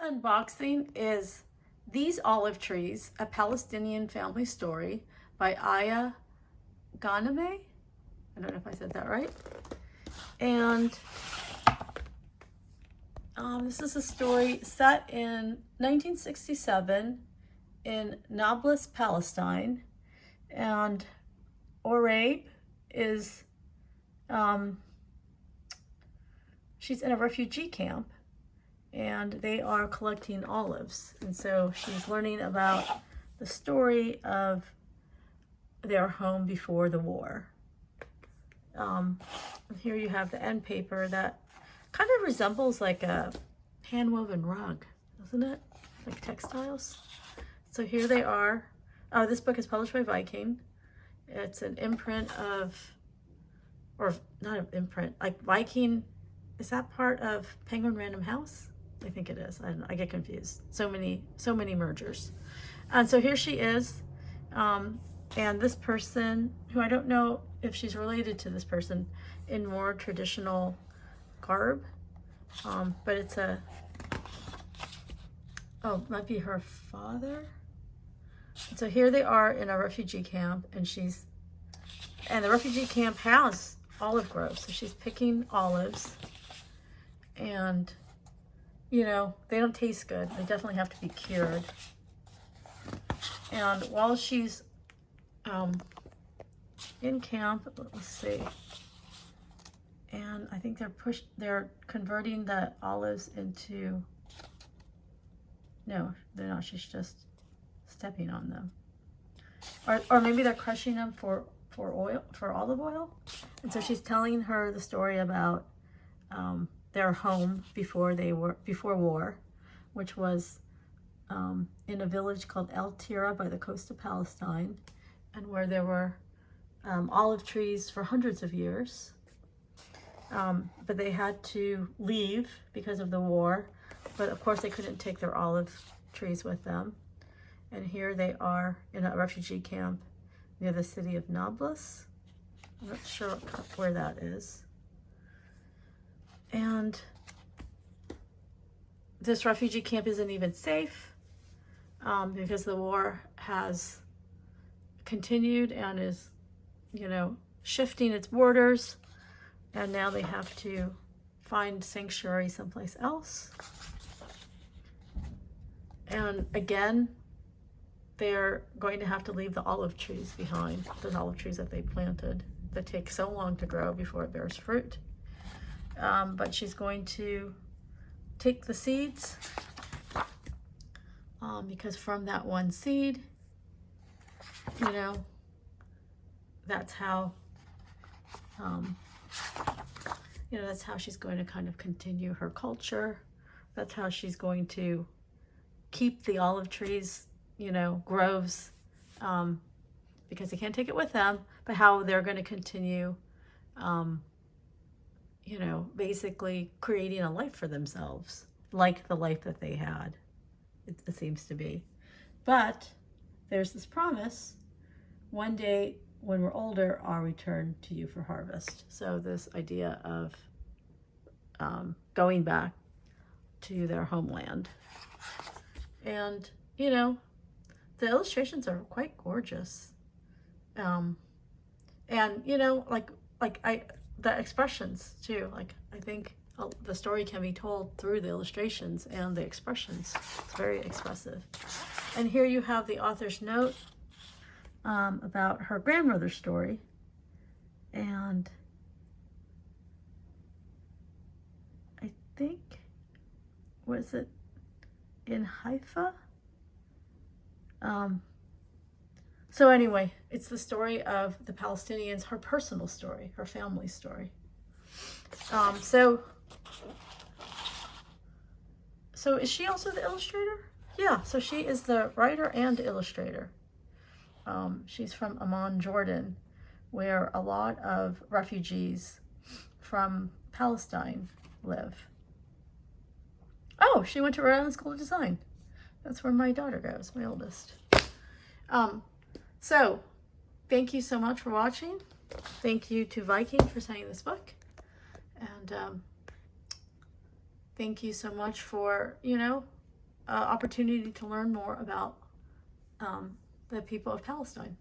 Unboxing is These Olive Trees, A Palestinian Family Story by Ghanameh. I don't know if I said that right. And this is a story set in 1967 in Nablus, Palestine. And Orabe is, she's in a refugee camp. And they are collecting olives. And so she's learning about the story of their home before the war. Here you have the end paper that kind of resembles like a hand-woven rug, doesn't it? Like textiles. So here they are. This book is published by Viking. It's an imprint of, or not an imprint, like Viking, is that part of Penguin Random House? I think it is. I don't know. I get confused. So many mergers. And so here she is. And this person, who I don't know if she's related to this person, in more traditional garb. But it's it might be her father. And so here they are in a refugee camp, and the refugee camp has olive groves. So she's picking olives, and you know, they don't taste good. They definitely have to be cured. And while she's in camp, let's see. And I think they're converting the olives into, no, they're not. She's just stepping on them. Or maybe they're crushing them for olive oil. And so she's telling her the story about their home before war, which was in a village called El Tira by the coast of Palestine, and where there were olive trees for hundreds of years. But they had to leave because of the war. But of course they couldn't take their olive trees with them. And here they are in a refugee camp near the city of Nablus. I'm not sure where that is. And this refugee camp isn't even safe because the war has continued and is, you know, shifting its borders. And now they have to find sanctuary someplace else. And again, they're going to have to leave the olive trees behind, those olive trees that they planted that take so long to grow before it bears fruit. But she's going to take the seeds because from that one seed, you know, that's how, you know, that's how she's going to kind of continue her culture. That's how she's going to keep the olive trees, you know, groves, because they can't take it with them, but how they're going to continue, you know, basically creating a life for themselves, like the life that they had, it seems to be. But there's this promise, one day when we're older, I'll return to you for harvest. So this idea of going back to their homeland. And, you know, the illustrations are quite gorgeous. And, you know, the expressions too, like I think the story can be told through the illustrations and the expressions. It's very expressive. And here you have the author's note about her grandmother's story. And I think, was it in Haifa? So anyway, it's the story of the Palestinians, her personal story, her family story. So is she also the illustrator? Yeah, so she is the writer and illustrator. She's from Amman, Jordan, where a lot of refugees from Palestine live. Oh, she went to Rhode Island School of Design. That's where my daughter goes, my oldest. So thank you so much for watching. Thank you to Viking for sending this book. And thank you so much for, you know, opportunity to learn more about the people of Palestine.